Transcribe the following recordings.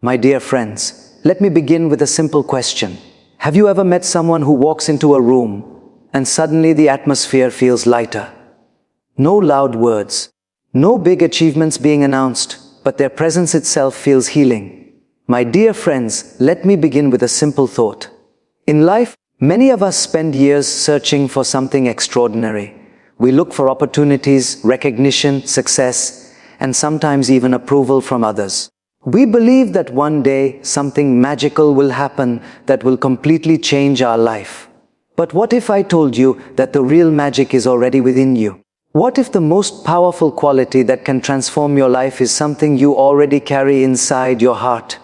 My dear friends, let me begin with a simple question. Have you ever met someone who walks into a room and suddenly the atmosphere feels lighter? No loud words, no big achievements being announced, but their presence itself feels healing. My dear friends, let me begin with a simple thought. In life, many of us spend years searching for something extraordinary. We look for opportunities, recognition, success, and sometimes even approval from others. We believe that one day something magical will happen that will completely change our life. But what if I told you that the real magic is already within you? What if the most powerful quality that can transform your life is something you already carry inside your heart?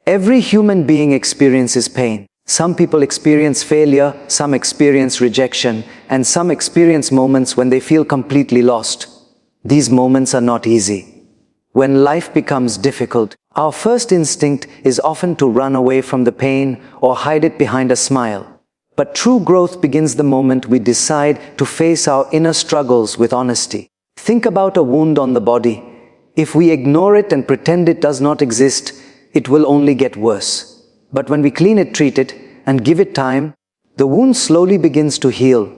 Every human being experiences pain. Some people experience failure, some experience rejection, and some experience moments when they feel completely lost. These moments are not easy. When life becomes difficult, our first instinct is often to run away from the pain or hide it behind a smile. But true growth begins the moment we decide to face our inner struggles with honesty. Think about a wound on the body. If we ignore it and pretend it does not exist, it will only get worse. But when we clean it, treat it, and give it time, the wound slowly begins to heal.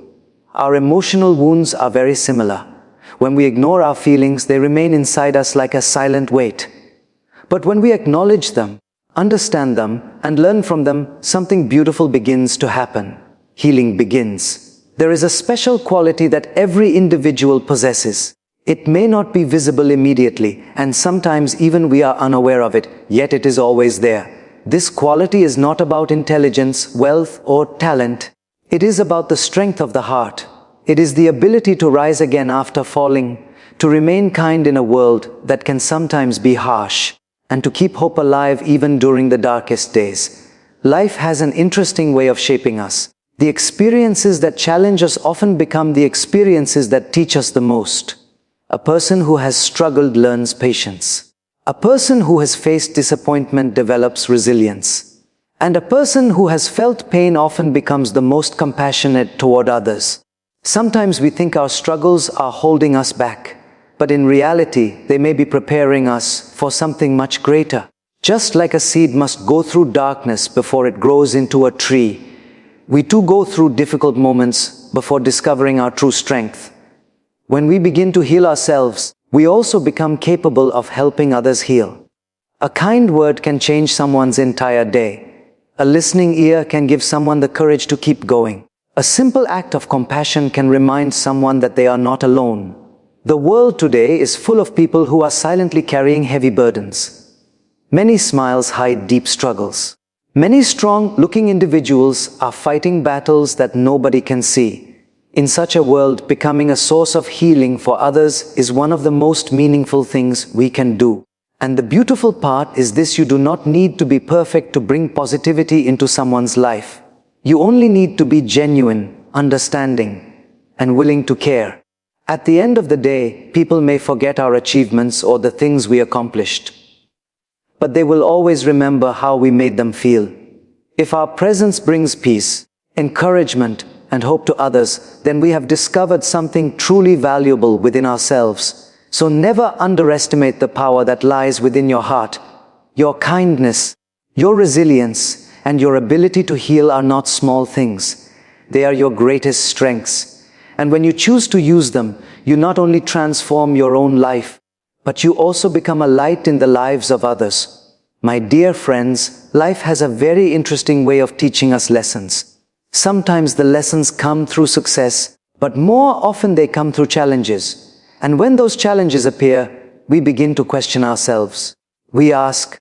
Our emotional wounds are very similar. When we ignore our feelings, they remain inside us like a silent weight. But when we acknowledge them, understand them, and learn from them, something beautiful begins to happen. Healing begins. There is a special quality that every individual possesses. It may not be visible immediately, and sometimes even we are unaware of it, yet it is always there. This quality is not about intelligence, wealth, or talent. It is about the strength of the heart. It is the ability to rise again after falling, to remain kind in a world that can sometimes be harsh, and to keep hope alive even during the darkest days. Life has an interesting way of shaping us. The experiences that challenge us often become the experiences that teach us the most. A person who has struggled learns patience. A person who has faced disappointment develops resilience. And a person who has felt pain often becomes the most compassionate toward others. Sometimes we think our struggles are holding us back, but in reality, they may be preparing us for something much greater. Just like a seed must go through darkness before it grows into a tree, we too go through difficult moments before discovering our true strength. When we begin to heal ourselves, we also become capable of helping others heal. A kind word can change someone's entire day. A listening ear can give someone the courage to keep going. A simple act of compassion can remind someone that they are not alone. The world today is full of people who are silently carrying heavy burdens. Many smiles hide deep struggles. Many strong-looking individuals are fighting battles that nobody can see. In such a world, becoming a source of healing for others is one of the most meaningful things we can do. And the beautiful part is this: you do not need to be perfect to bring positivity into someone's life. You only need to be genuine, understanding, and willing to care. At the end of the day, people may forget our achievements or the things we accomplished, but they will always remember how we made them feel. If our presence brings peace, encouragement, and hope to others, then we have discovered something truly valuable within ourselves. So never underestimate the power that lies within your heart. Your kindness, your resilience, and your ability to heal are not small things. They are your greatest strengths. And when you choose to use them, you not only transform your own life, but you also become a light in the lives of others. My dear friends, life has a very interesting way of teaching us lessons. Sometimes the lessons come through success, but more often they come through challenges. And when those challenges appear, we begin to question ourselves. We ask,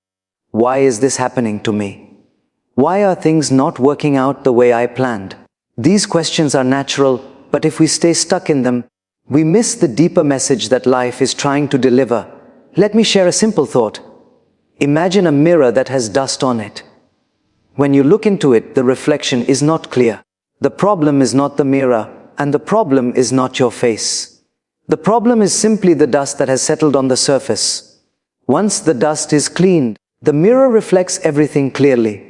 why is this happening to me? Why are things not working out the way I planned? These questions are natural, but if we stay stuck in them, we miss the deeper message that life is trying to deliver. Let me share a simple thought. Imagine a mirror that has dust on it. When you look into it, the reflection is not clear. The problem is not the mirror, and the problem is not your face. The problem is simply the dust that has settled on the surface. Once the dust is cleaned, the mirror reflects everything clearly.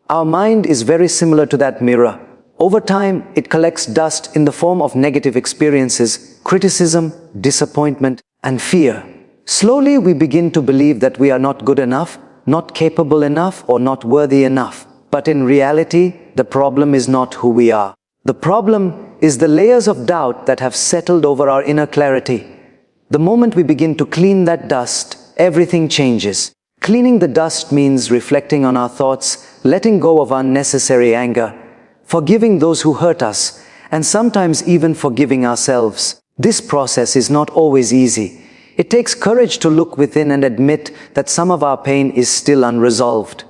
Our mind is very similar to that mirror. Over time, it collects dust in the form of negative experiences, criticism, disappointment, and fear. Slowly, we begin to believe that we are not good enough, not capable enough, or not worthy enough. But in reality, the problem is not who we are. The problem is the layers of doubt that have settled over our inner clarity. The moment we begin to clean that dust, everything changes. Cleaning the dust means reflecting on our thoughts, letting go of unnecessary anger, forgiving those who hurt us, and sometimes even forgiving ourselves. This process is not always easy. It takes courage to look within and admit that some of our pain is still unresolved.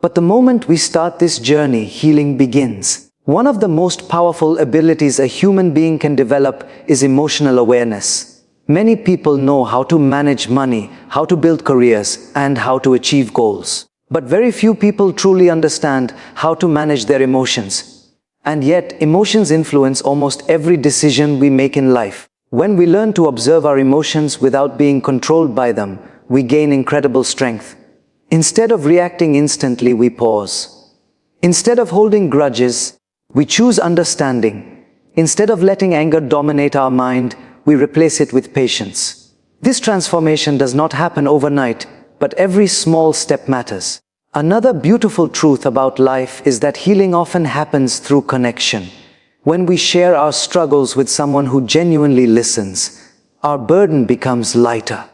But the moment we start this journey, healing begins. One of the most powerful abilities a human being can develop is emotional awareness. Many people know how to manage money, how to build careers, and how to achieve goals. But very few people truly understand how to manage their emotions. And yet, emotions influence almost every decision we make in life. When we learn to observe our emotions without being controlled by them, we gain incredible strength. Instead of reacting instantly, we pause. Instead of holding grudges, we choose understanding. Instead of letting anger dominate our mind, we replace it with patience. This transformation does not happen overnight, but every small step matters. Another beautiful truth about life is that healing often happens through connection. When we share our struggles with someone who genuinely listens, our burden becomes lighter.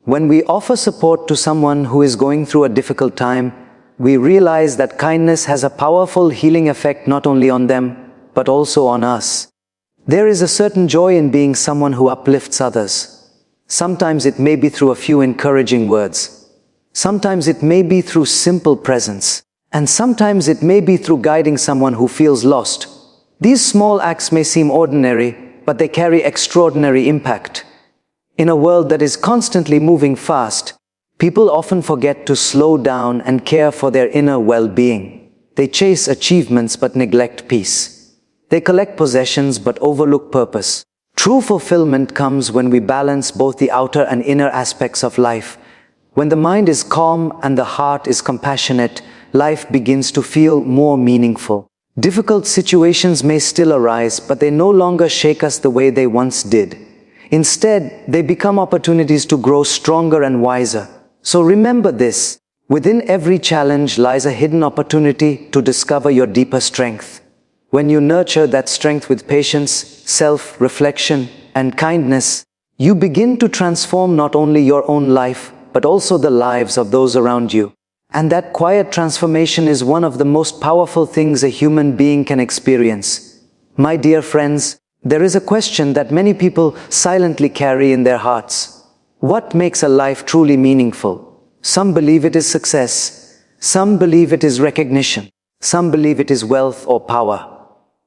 When we offer support to someone who is going through a difficult time, we realize that kindness has a powerful healing effect not only on them, but also on us. There is a certain joy in being someone who uplifts others. Sometimes it may be through a few encouraging words. Sometimes it may be through simple presence. And sometimes it may be through guiding someone who feels lost. These small acts may seem ordinary, but they carry extraordinary impact. In a world that is constantly moving fast, people often forget to slow down and care for their inner well-being. They chase achievements but neglect peace. They collect possessions but overlook purpose. True fulfillment comes when we balance both the outer and inner aspects of life. When the mind is calm and the heart is compassionate, life begins to feel more meaningful. Difficult situations may still arise, but they no longer shake us the way they once did. Instead, they become opportunities to grow stronger and wiser. So remember this: within every challenge lies a hidden opportunity to discover your deeper strength. When you nurture that strength with patience, self-reflection, and kindness, you begin to transform not only your own life, but also the lives of those around you. And that quiet transformation is one of the most powerful things a human being can experience. My dear friends, there is a question that many people silently carry in their hearts. What makes a life truly meaningful? Some believe it is success. Some believe it is recognition. Some believe it is wealth or power.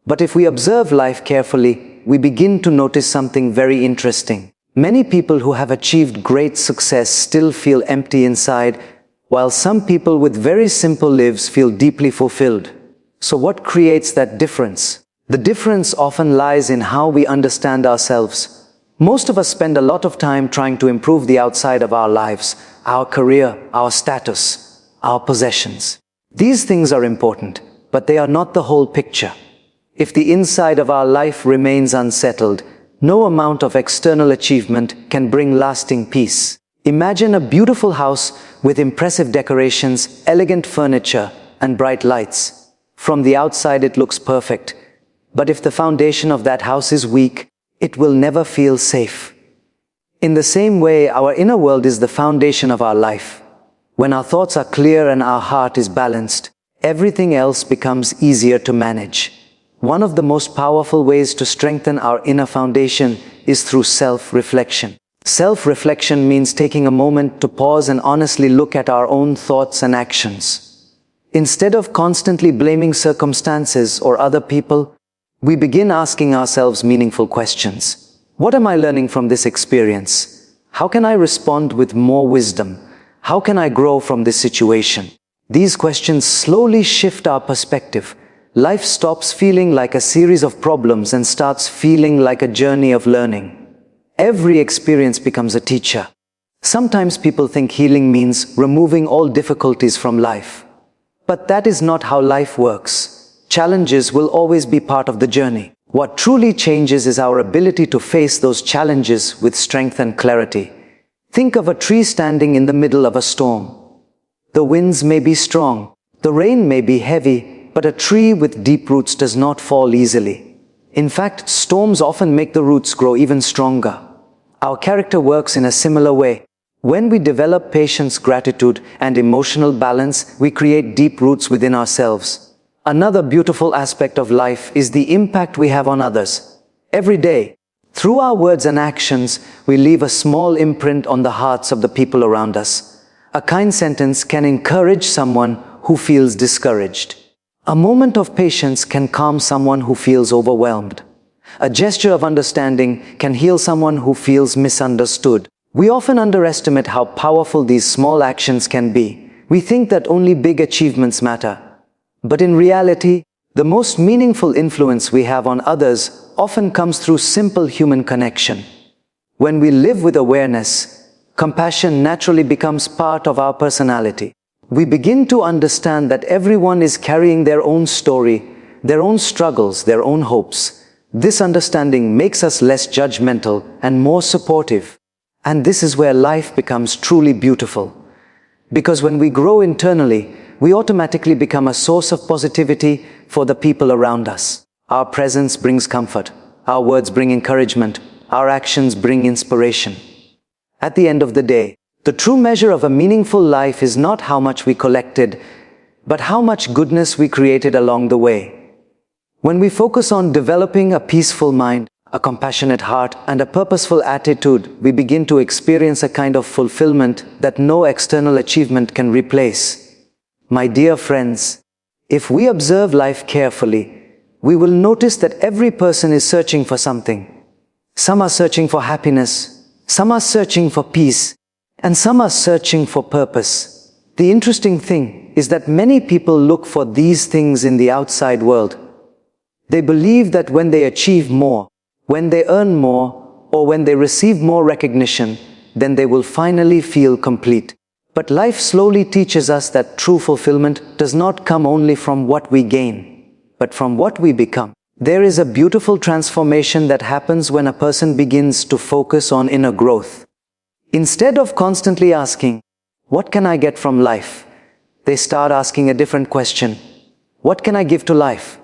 But if we observe life carefully, we begin to notice something very interesting. Many people who have achieved great success still feel empty inside, while some people with very simple lives feel deeply fulfilled. So what creates that difference? The difference often lies in how we understand ourselves. Most of us spend a lot of time trying to improve the outside of our lives, our career, our status, our possessions. These things are important, but they are not the whole picture. If the inside of our life remains unsettled, no amount of external achievement can bring lasting peace. Imagine a beautiful house with impressive decorations, elegant furniture, and bright lights. From the outside it looks perfect, but if the foundation of that house is weak, it will never feel safe. In the same way, our inner world is the foundation of our life. When our thoughts are clear and our heart is balanced, everything else becomes easier to manage. One of the most powerful ways to strengthen our inner foundation is through self-reflection. Self-reflection means taking a moment to pause and honestly look at our own thoughts and actions. Instead of constantly blaming circumstances or other people, we begin asking ourselves meaningful questions. What am I learning from this experience? How can I respond with more wisdom? How can I grow from this situation? These questions slowly shift our perspective. Life stops feeling like a series of problems and starts feeling like a journey of learning. Every experience becomes a teacher. Sometimes people think healing means removing all difficulties from life. But that is not how life works. Challenges will always be part of the journey. What truly changes is our ability to face those challenges with strength and clarity. Think of a tree standing in the middle of a storm. The winds may be strong, the rain may be heavy, but a tree with deep roots does not fall easily. In fact, storms often make the roots grow even stronger. Our character works in a similar way. When we develop patience, gratitude, and emotional balance, we create deep roots within ourselves. Another beautiful aspect of life is the impact we have on others. Every day, through our words and actions, we leave a small imprint on the hearts of the people around us. A kind sentence can encourage someone who feels discouraged. A moment of patience can calm someone who feels overwhelmed. A gesture of understanding can heal someone who feels misunderstood. We often underestimate how powerful these small actions can be. We think that only big achievements matter. But in reality, the most meaningful influence we have on others often comes through simple human connection. When we live with awareness, compassion naturally becomes part of our personality. We begin to understand that everyone is carrying their own story, their own struggles, their own hopes. This understanding makes us less judgmental and more supportive. And this is where life becomes truly beautiful. Because when we grow internally, we automatically become a source of positivity for the people around us. Our presence brings comfort. Our words bring encouragement. Our actions bring inspiration. At the end of the day, the true measure of a meaningful life is not how much we collected, but how much goodness we created along the way. When we focus on developing a peaceful mind, a compassionate heart, and a purposeful attitude, we begin to experience a kind of fulfillment that no external achievement can replace. My dear friends, if we observe life carefully, we will notice that every person is searching for something. Some are searching for happiness, some are searching for peace, and some are searching for purpose. The interesting thing is that many people look for these things in the outside world. They believe that when they achieve more, when they earn more, or when they receive more recognition, then they will finally feel complete. But life slowly teaches us that true fulfillment does not come only from what we gain, but from what we become. There is a beautiful transformation that happens when a person begins to focus on inner growth. Instead of constantly asking, "What can I get from life?" they start asking a different question. "What can I give to life?"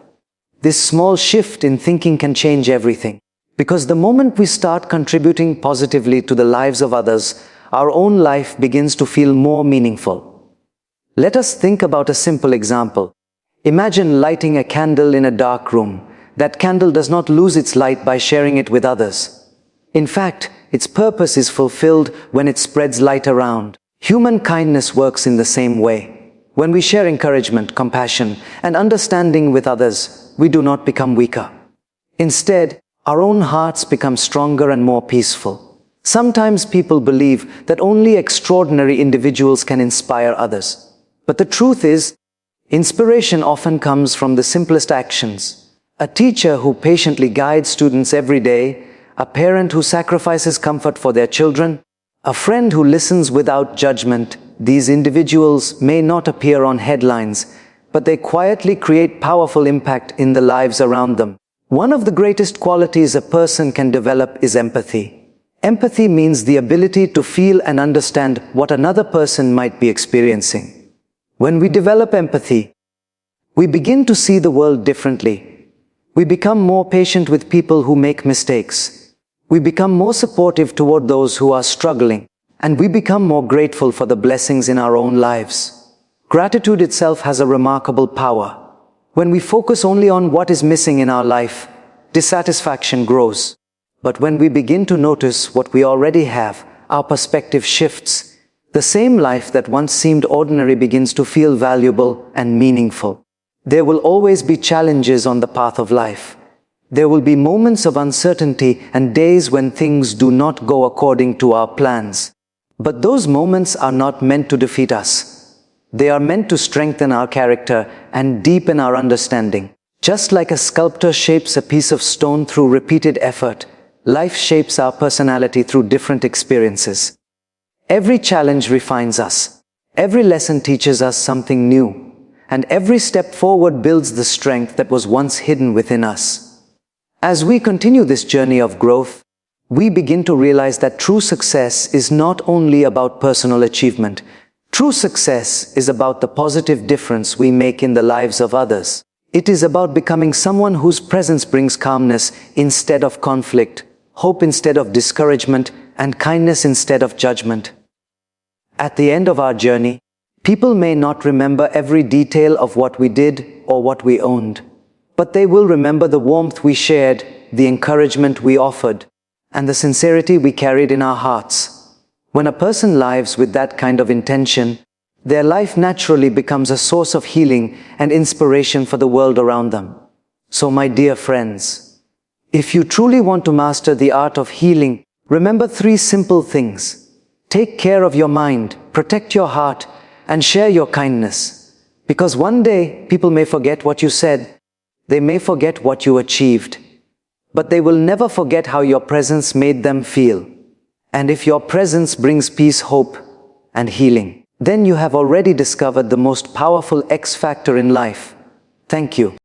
This small shift in thinking can change everything. Because the moment we start contributing positively to the lives of others, our own life begins to feel more meaningful. Let us think about a simple example. Imagine lighting a candle in a dark room. That candle does not lose its light by sharing it with others. In fact, its purpose is fulfilled when it spreads light around. Human kindness works in the same way. When we share encouragement, compassion, and understanding with others, we do not become weaker. Instead, our own hearts become stronger and more peaceful. Sometimes people believe that only extraordinary individuals can inspire others. But the truth is, inspiration often comes from the simplest actions. A teacher who patiently guides students every day, a parent who sacrifices comfort for their children, a friend who listens without judgment. These individuals may not appear on headlines, but they quietly create powerful impact in the lives around them. One of the greatest qualities a person can develop is empathy. Empathy means the ability to feel and understand what another person might be experiencing. When we develop empathy, we begin to see the world differently. We become more patient with people who make mistakes. We become more supportive toward those who are struggling, and we become more grateful for the blessings in our own lives. Gratitude itself has a remarkable power. When we focus only on what is missing in our life, dissatisfaction grows. But when we begin to notice what we already have, our perspective shifts. The same life that once seemed ordinary begins to feel valuable and meaningful. There will always be challenges on the path of life. There will be moments of uncertainty and days when things do not go according to our plans. But those moments are not meant to defeat us. They are meant to strengthen our character and deepen our understanding. Just like a sculptor shapes a piece of stone through repeated effort, life shapes our personality through different experiences. Every challenge refines us. Every lesson teaches us something new. And every step forward builds the strength that was once hidden within us. As we continue this journey of growth, we begin to realize that true success is not only about personal achievement. True success is about the positive difference we make in the lives of others. It is about becoming someone whose presence brings calmness instead of conflict, hope instead of discouragement, and kindness instead of judgment. At the end of our journey, people may not remember every detail of what we did or what we owned, but they will remember the warmth we shared, the encouragement we offered, and the sincerity we carried in our hearts. When a person lives with that kind of intention, their life naturally becomes a source of healing and inspiration for the world around them. So, my dear friends, if you truly want to master the art of healing, remember 3 simple things. Take care of your mind, protect your heart, and share your kindness. Because one day, people may forget what you said, they may forget what you achieved, but they will never forget how your presence made them feel. And if your presence brings peace, hope, and healing, then you have already discovered the most powerful X factor in life. Thank you.